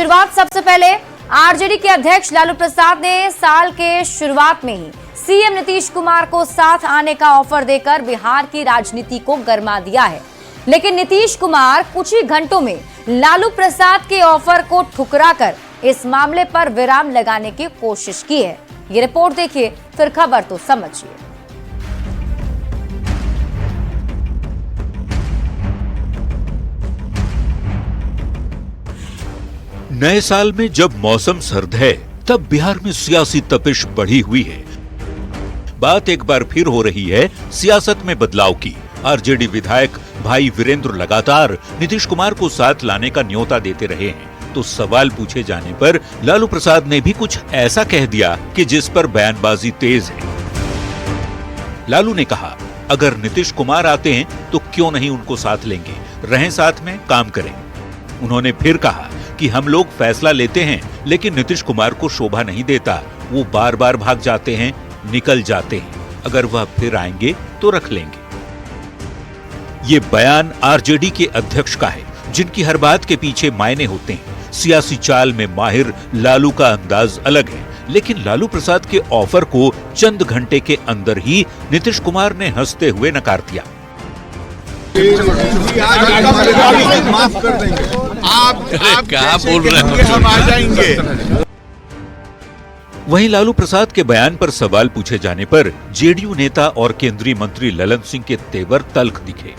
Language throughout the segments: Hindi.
शुरुआत सबसे पहले आरजेडी के अध्यक्ष लालू प्रसाद ने साल के शुरुआत में ही सीएम नीतीश कुमार को साथ आने का ऑफर देकर बिहार की राजनीति को गरमा दिया है। लेकिन नीतीश कुमार कुछ ही घंटों में लालू प्रसाद के ऑफर को ठुकराकर इस मामले पर विराम लगाने की कोशिश की है। ये रिपोर्ट देखिए, फिर खबर तो समझिए। नए साल में जब मौसम सर्द है, तब बिहार में सियासी तपिश बढ़ी हुई है। बात एक बार फिर हो रही है सियासत में बदलाव की। आरजेडी विधायक भाई वीरेंद्र लगातार नीतीश कुमार को साथ लाने का न्योता देते रहे हैं, तो सवाल पूछे जाने पर लालू प्रसाद ने भी कुछ ऐसा कह दिया कि जिस पर बयानबाजी तेज है। लालू ने कहा, अगर नीतीश कुमार आते हैं तो क्यों नहीं उनको साथ लेंगे, रहें साथ में, काम करें। उन्होंने फिर कहा कि हम लोग फैसला लेते हैं, लेकिन नीतीश कुमार को शोभा नहीं देता, वो बार बार भाग जाते हैं, निकल जाते हैं। अगर वह फिर आएंगे तो रख लेंगे। ये बयान आरजेडी के अध्यक्ष का है, जिनकी हर बात के पीछे मायने होते हैं। सियासी चाल में माहिर लालू का अंदाज अलग है, लेकिन लालू प्रसाद के ऑफर को चंद घंटे के अंदर ही नीतीश कुमार ने हंसते हुए नकार दिया। माफ कर देंगे, आप क्या बोल रहे हैं, हम आ जाएंगे। वहीं लालू प्रसाद के बयान पर सवाल पूछे जाने पर जेडीयू नेता और केंद्रीय मंत्री ललन सिंह के तेवर तल्ख दिखे।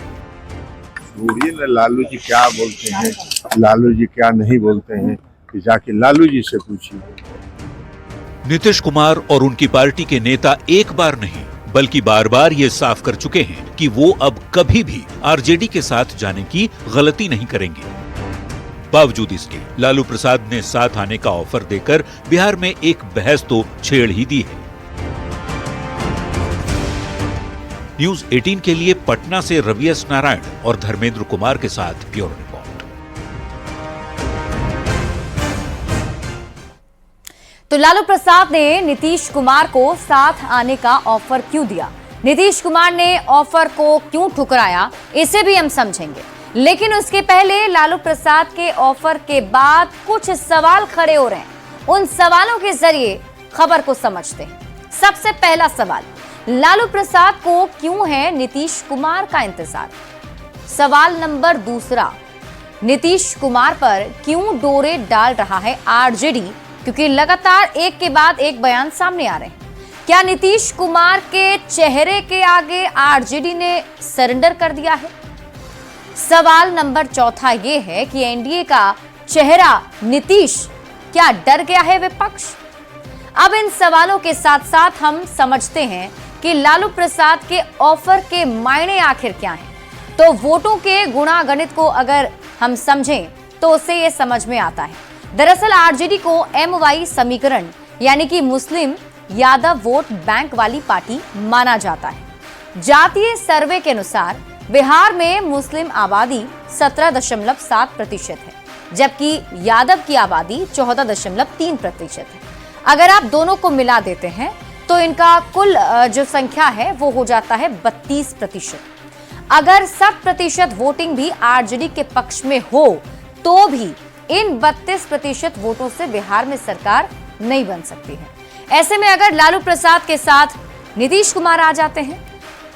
लालू जी क्या बोलते हैं, लालू जी क्या नहीं बोलते हैं, कि जाके लालू जी से पूछिए। नीतीश कुमार और उनकी पार्टी के नेता एक बार नहीं बल्कि बार बार ये साफ कर चुके हैं कि वो अब कभी भी आरजेडी के साथ जाने की गलती नहीं करेंगे। बावजूद इसके लालू प्रसाद ने साथ आने का ऑफर देकर बिहार में एक बहस तो छेड़ ही दी है। न्यूज 18 के लिए पटना से रवि एस नारायण और धर्मेंद्र कुमार के साथ ब्यूरो रिपोर्ट। तो लालू प्रसाद ने नीतीश कुमार को साथ आने का ऑफर क्यों दिया, नीतीश कुमार ने ऑफर को क्यों ठुकराया, इसे भी हम समझेंगे। लेकिन उसके पहले लालू प्रसाद के ऑफर के बाद कुछ सवाल खड़े हो रहे हैं। उन सवालों के जरिए खबर को समझते हैं। सबसे पहला सवाल, लालू प्रसाद को क्यों है नीतीश कुमार का इंतजार। सवाल नंबर दूसरा, नीतीश कुमार पर क्यों डोरे डाल रहा है आरजेडी, क्योंकि लगातार एक के बाद एक बयान सामने आ रहे हैं। क्या नीतीश कुमार के चेहरे के आगे आरजेडी ने सरेंडर कर दिया है। सवाल नंबर चौथा यह है कि एनडीए का चेहरा नीतीश, क्या डर गया है विपक्ष। अब इन सवालों के साथ साथ हम समझते हैं कि लालू प्रसाद के ऑफर के मायने आखिर क्या हैं। तो वोटों के गुणागणित को अगर हम समझें तो उससे यह समझ में आता है। दरअसल आरजेडी को MY समीकरण यानी कि मुस्लिम यादव वोट बैंक वाली पार्टी माना जाता है। जातीय सर्वे के अनुसार बिहार में मुस्लिम आबादी 17.7% है, जबकि यादव की आबादी 14.3% है। अगर आप दोनों को मिला देते हैं तो इनका कुल जो संख्या है वो हो जाता है 32%। अगर 100% वोटिंग भी आरजेडी के पक्ष में हो तो भी इन 32% वोटों से बिहार में सरकार नहीं बन सकती है। ऐसे में अगर लालू प्रसाद के साथ नीतीश कुमार आ जाते हैं,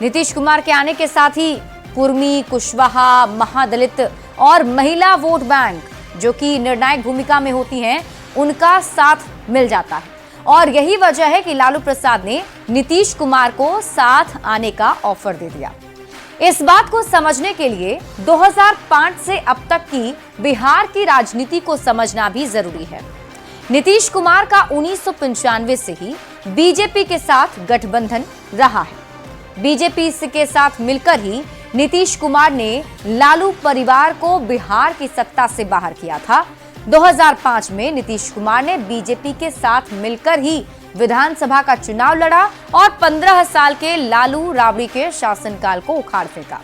नीतीश कुमार के आने के साथ ही कुर्मी, कुशवाहा, महादलित और महिला वोट बैंक जो कि निर्णायक भूमिका में होती हैं, उनका साथ मिल जाता है। और यही वजह है कि लालू प्रसाद ने नीतीश कुमार को साथ आने का ऑफर दे दिया। इस बात को समझने के लिए 2005 से अब तक की बिहार की राजनीति को समझना भी जरूरी है। नीतीश कुमार का 1995 से ही बीजेपी के साथ गठबंधन रहा है। बीजेपी के साथ मिलकर ही नीतीश कुमार ने लालू परिवार को बिहार की सत्ता से बाहर किया था। 2005 में नीतीश कुमार ने बीजेपी के साथ मिलकर ही विधानसभा का चुनाव लड़ा और 15 साल के लालू राबड़ी के शासनकाल को उखाड़ फेंका।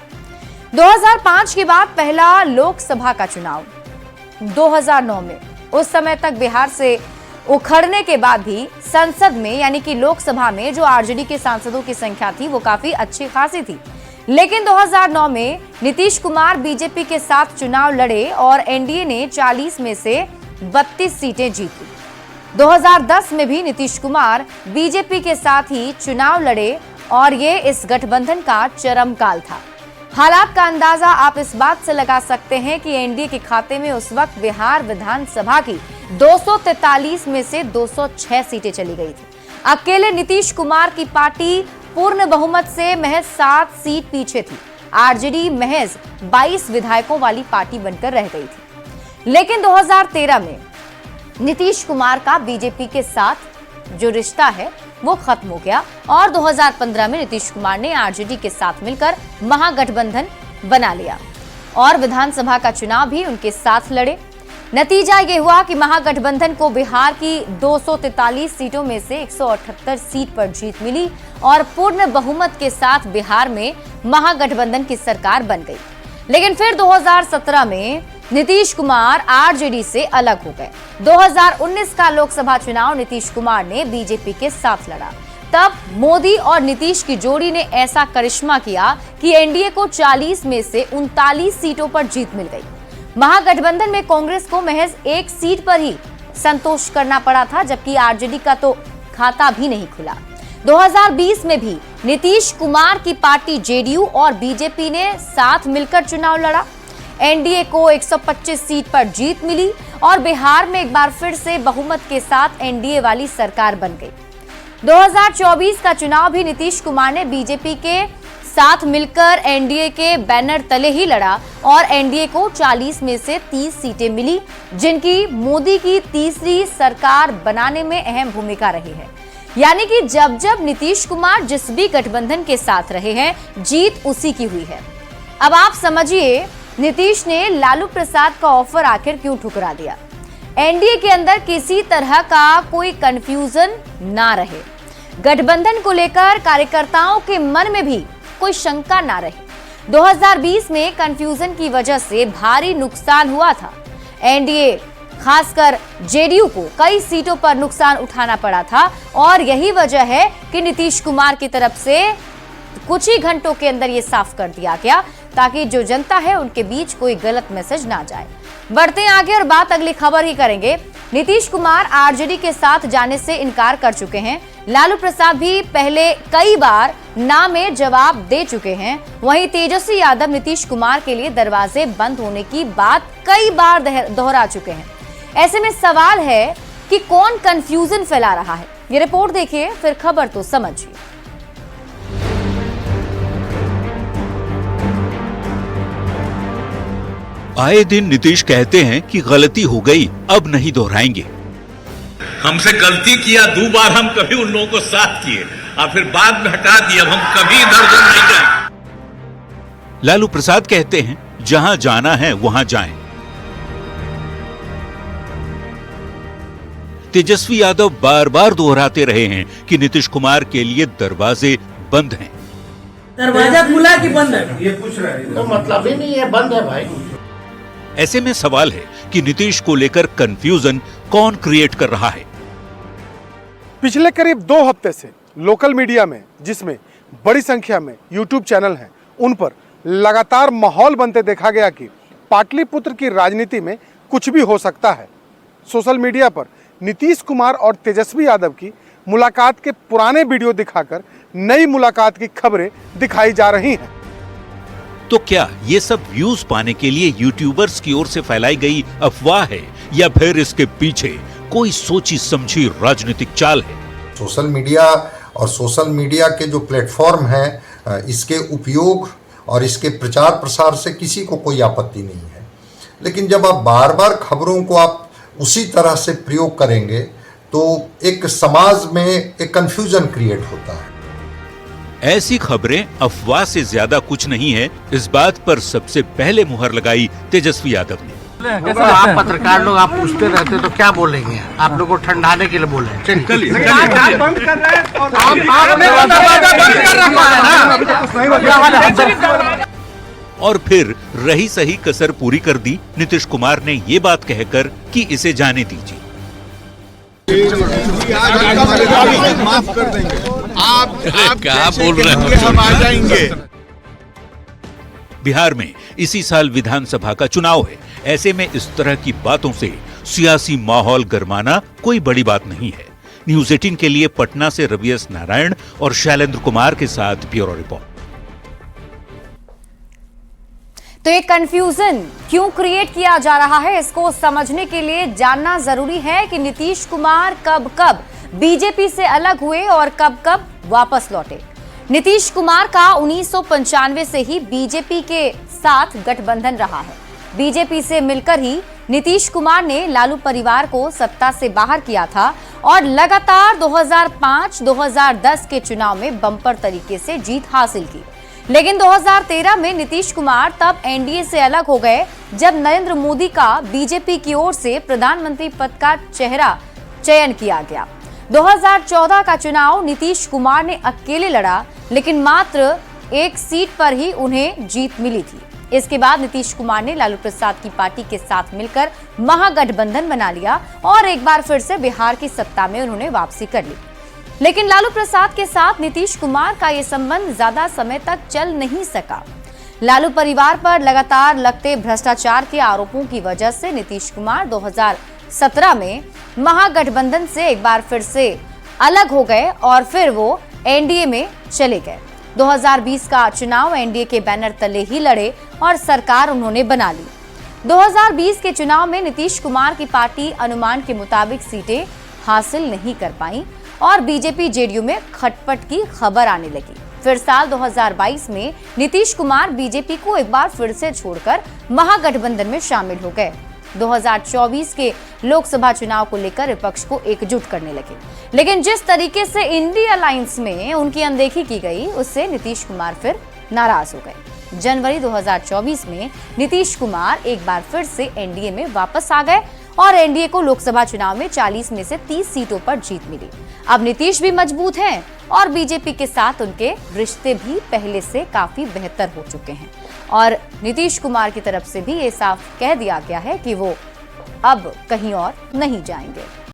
2005 के बाद पहला लोकसभा का चुनाव 2009 में, उस समय तक बिहार से उखड़ने के बाद भी संसद में यानी कि लोकसभा में जो आरजेडी के सांसदों की संख्या थी वो काफी अच्छी खासी थी। लेकिन 2009 में नीतीश कुमार बीजेपी के साथ चुनाव लड़े और एनडीए ने 40 में से 32 सीटें जीती। 2010 में भी नीतीश कुमार बीजेपी के साथ ही चुनाव लड़े और ये इस गठबंधन का चरम काल था। हालात का अंदाजा आप इस बात से लगा सकते हैं कि एनडीए के खाते में उस वक्त बिहार विधानसभा की 243 में से 206 सीटें चली गई थी। अकेले नीतीश कुमार की पार्टी पूर्ण बहुमत से महज 7 सीट पीछे थी। आरजेडी महज 22 विधायकों वाली पार्टी बनकर रह गई थी। लेकिन 2013 में नीतीश कुमार का बीजेपी के साथ जो रिश्ता है वो खत्म हो गया और 2015 में नीतीश कुमार ने आरजेडी के साथ मिलकर महागठबंधन बना लिया और विधानसभा का चुनाव भी उनके साथ लड़े। नतीजा ये हुआ कि महागठबंधन को बिहार की 243 सीटों में से 178 सीट पर जीत मिली और पूर्ण बहुमत के साथ बिहार में महागठबंधन की सरकार बन गई। लेकिन फिर 2017 में नीतीश कुमार आरजेडी से अलग हो गए। 2019 का लोकसभा चुनाव नीतीश कुमार ने बीजेपी के साथ लड़ा। तब मोदी और नीतीश की जोड़ी ने ऐसा करिश्मा किया कि एनडीए को 40 में से 39 सीटों पर जीत मिल गई। महागठबंधन में कांग्रेस को महज 1 सीट पर ही संतोष करना पड़ा था, जबकि आरजेडी का तो खाता भी नहीं खुला। 2020 में भी नीतीश कुमार की पार्टी जेडीयू और बीजेपी ने साथ मिलकर चुनाव लड़ा। एनडीए को 125 सीट पर जीत मिली और बिहार में एक बार फिर से बहुमत के साथ एनडीए वाली सरकार बन गई। 2024 का चुनाव भी नीतीश कुमार ने बीजेपी के साथ मिलकर एनडीए के बैनर तले ही लड़ा और एनडीए को 40 में से 30 सीटें मिली, जिनकी मोदी की तीसरी सरकार बनाने में अहम भूमिका रही है। यानी कि जब जब नीतीश कुमार जिस भी गठबंधन के साथ रहे हैं, जीत उसी की हुई है। अब आप समझिए नीतीश ने लालू प्रसाद का ऑफर आखिर क्यों ठुकरा दिया। एनडीए के अंदर किसी तरह का कोई कंफ्यूजन ना रहे, गठबंधन को लेकर कार्यकर्ताओं के मन में भी कोई शंका ना रहे। 2020 में कंफ्यूजन की वजह से भारी नुकसान हुआ था। एनडीए खासकर जेडीयू को कई सीटों पर नुकसान उठाना पड़ा था और यही वजह है कि नीतीश कुमार की तरफ से कुछ ही घंटों के अंदर ये साफ कर दिया गया ताकि जो जनता है उनके बीच कोई गलत मैसेज ना जाए। बढ़ते हैं आगे और बात अगली खबर ही करेंगे। नीतीश कुमार आरजेडी के साथ जाने से इनकार कर चुके हैं। लालू प्रसाद भी पहले कई बार ना में जवाब दे चुके हैं। वहीं तेजस्वी यादव नीतीश कुमार के लिए दरवाजे बंद होने की बात कई बार दोहरा चुके हैं। ऐसे में सवाल है कि कौन कंफ्यूजन फैला रहा है। ये रिपोर्ट देखिए, फिर खबर तो समझिए। आए दिन नीतीश कहते हैं कि गलती हो गई, अब नहीं दोहराएंगे। हमसे गलती किया 2 बार, हम कभी उन लोगों को साथ किए और फिर बाद में हटा दिया, अब हम कभी इधर-उधर नहीं जाएंगे। लालू प्रसाद कहते हैं जहां जाना है वहां जाएं। तेजस्वी यादव बार बार दोहराते रहे हैं कि नीतीश कुमार के लिए दरवाजे बंद हैं। दरवाजा खुला कि बंद है? ये पूछ रहे हैं, तो मतलब ही नहीं है, बंद है भाई। ऐसे में सवाल है कि नीतीश को लेकर कंफ्यूजन कौन क्रिएट कर रहा है। पिछले करीब 2 हफ्ते से लोकल मीडिया में, जिसमें बड़ी संख्या में यूट्यूब चैनल हैं, उन पर लगातार माहौल बनते देखा गया कि पाटलिपुत्र की राजनीति में कुछ भी हो सकता है। सोशल मीडिया पर नीतीश कुमार और तेजस्वी यादव की मुलाकात के पुराने वीडियो दिखाकर नई मुलाकात की खबरें दिखाई जा रही हैं। तो क्या ये सब व्यूज पाने के लिए यूट्यूबर्स की ओर से फैलाई गई अफवाह है या फिर इसके पीछे कोई सोची समझी राजनीतिक चाल है? सोशल मीडिया और सोशल मीडिया के जो प्लेटफॉर्म हैं, इसके उपयोग और इसके प्रचार प्रसार से किसी को कोई आपत्ति नहीं है, लेकिन जब आप बार बार खबरों को आप उसी तरह से प्रयोग करेंगे तो एक समाज में एक कंफ्यूजन क्रिएट होता है। ऐसी खबरें अफवाह से ज्यादा कुछ नहीं है, इस बात पर सबसे पहले मुहर लगाई तेजस्वी यादव ने। तो आप पत्रकार लोग आप पूछते रहते तो क्या बोलेंगे? आप लोग को ठंडाने के लिए बोले। और फिर रही सही कसर पूरी कर दी नीतीश कुमार ने ये बात कहकर कि इसे जाने दीजिए। माफ कर देंगे, आप क्या बोल रहे हैं? हम आ जाएंगे। बिहार में इसी साल विधानसभा का चुनाव है। ऐसे में इस तरह की बातों से सियासी माहौल गरमाना कोई बड़ी बात नहीं है। न्यूज 18 के लिए पटना से रवि एस नारायण और शैलेंद्र कुमार के साथ ब्यूरो रिपोर्ट। तो ये कंफ्यूजन क्यों क्रिएट किया जा रहा है, इसको समझने के लिए जानना जरूरी है कि नीतीश कुमार कब कब बीजेपी से अलग हुए और कब कब वापस लौटे। नीतीश कुमार का 1995 से ही बीजेपी के साथ गठबंधन रहा है। बीजेपी से मिलकर ही नीतीश कुमार ने लालू परिवार को सत्ता से बाहर किया था और लगातार 2005-2010 के चुनाव में बम्पर तरीके से जीत हासिल की। लेकिन 2013 में नीतीश कुमार तब एनडीए से अलग हो गए जब नरेंद्र मोदी का बीजेपी की ओर से प्रधानमंत्री पद का चयन किया गया। 2014 का चुनाव नीतीश कुमार ने अकेले लड़ा, लेकिन मात्र एक सीट पर ही उन्हें जीत मिली थी। इसके बाद नीतीश कुमार ने लालू प्रसाद की पार्टी के साथ मिलकर महागठबंधन बना लिया और एक बार फिर से बिहार की सत्ता में उन्होंने वापसी कर ली। लेकिन लालू प्रसाद के साथ नीतीश कुमार का यह संबंध ज्यादा समय तक चल नहीं सका। लालू परिवार पर लगातार लगते भ्रष्टाचार के आरोपों की वजह से नीतीश कुमार 2017 में महागठबंधन से एक बार फिर से अलग हो गए और फिर वो एनडीए में चले गए। 2020 का चुनाव एनडीए के बैनर तले ही लड़े और सरकार उन्होंने बना ली। 2020 के चुनाव में नीतीश कुमार की पार्टी अनुमान के मुताबिक सीटें हासिल नहीं कर पाई और बीजेपी जेडीयू में खटपट की खबर आने लगी। फिर साल 2022 में नीतीश कुमार बीजेपी को एक बार फिर से छोड़कर महागठबंधन में शामिल हो गए। 2024 के लोकसभा चुनाव को लेकर विपक्ष को एकजुट करने लगे, लेकिन जिस तरीके से इंडिया अलायंस में उनकी अनदेखी की गई उससे नीतीश कुमार फिर नाराज हो गए। जनवरी 2024 में नीतीश कुमार एक बार फिर से एनडीए में वापस आ गए और एनडीए को लोकसभा चुनाव में 40 में से 30 सीटों पर जीत मिली। अब नीतीश भी मजबूत हैं और बीजेपी के साथ उनके रिश्ते भी पहले से काफी बेहतर हो चुके हैं और नीतीश कुमार की तरफ से भी ये साफ कह दिया गया है कि वो अब कहीं और नहीं जाएंगे।